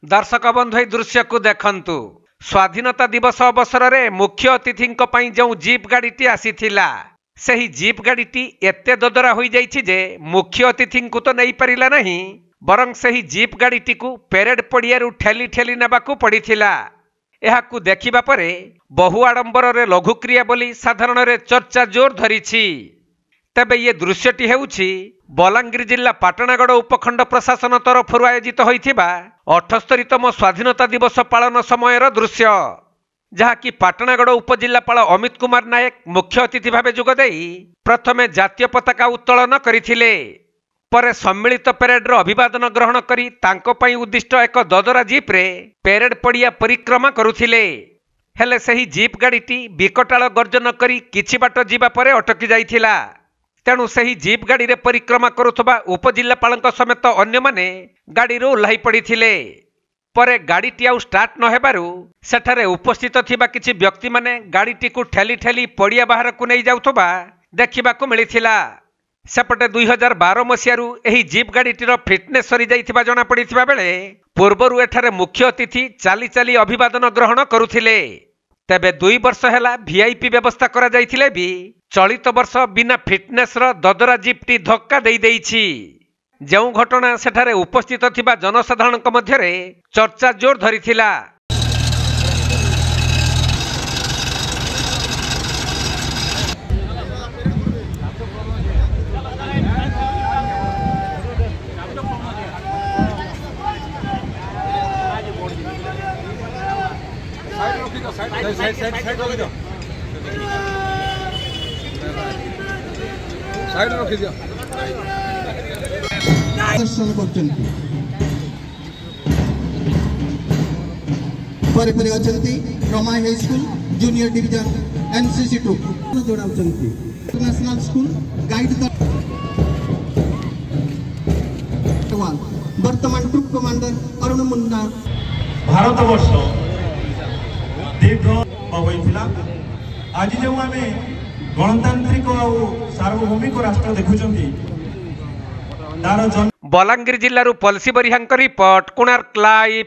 दर्शक बंधु दृश्य को देखंतु। स्वाधीनता दिवस अवसर में मुख्य अतिथि जो जीप गाड़ी आसीथिला सही जीप गाड़ी एते ददरा हो जाइछि जे मुख्य अतिथि को तो नहीं पारिला नहीं बरं सही जीप गाड़ी को पेरेड पड़ियारू ठेली ठेली नेबाकू पड़िथिला। एहाकू देखिबा परे बहु आडंबर रे लघुक्रिया बोली साधारण रे चर्चा जोर धरिछि। तेबे ये दृश्यटी हेउछि बलांगीर जिला पाटनागढ़ उपखंड प्रशासन तरफ आयोजित होइथिबा 78तम स्वाधीनता दिवस पालन समयर दृश्य, जहाँकि पाटनागढ़ उपजिल्लापाल अमित कुमार नायक मुख्य अतिथि भाव जोगदेई प्रथमे जातीय पताका उत्तोलन करथिले। परे सम्मिलित पेरेड्र अभिवादन ग्रहण करी तांको पई उद्दिष्ट एक ददरा जीप रे पेरेड पड़िया परिक्रमा करुथिले। हेले सही जीप गाड़ी विकटाल गर्जन करी किछि बाट जीवा परे अटकी जाइथिला। तेणु सही जीप गाड़ी रे परिक्रमा करुथबा उपजिल्लापालक समेत अन्य माने गाड़ी ओह्लाई पड़िथिले। परे गाड़ी आउ स्टार्ट न हेबारु सेठारे उपस्थित थिबा किछि व्यक्ति माने गाड़ी को ठेली ठेली पड़िया बाहर को नहीं जाउथबा देखिबाकू मिलिथिला। सेपटे 2012 मसीहारू एही जीप गाड़ीटीर फिटनेस सरी जाइथिबा जणा पड़िथिबा बेले पूर्वरु एठारे मुख्य अतिथि चाली चाली अभिवादन ग्रहण करुथिले। तेबे 2 वर्ष हेला वीआईपी व्यवस्था करा जाइथिले भी चलित वर्ष बिना फिटनेस रो ददरा जीपटी धक्का देई देइछि। जो घटना सेठारे उपस्थित थिबा जनसाधारणक मध्यरे चर्चा जोर धरिथिला। Rama high school junior division NCC troop जोड़ाउछंती इंटरनेशनल स्कूल गाइड वर्तमान ट्रुप कमांडर अरुण मुन्ना। भारत वर्ष दीर्घ होइथिला। आज जो आम गणतांत्रिक और सार्वभौमिक राष्ट्र देखुचंती तार बलांगीर जिल्लारू पलसी बरिहांक रिपोर्ट कोणार्क लाइव।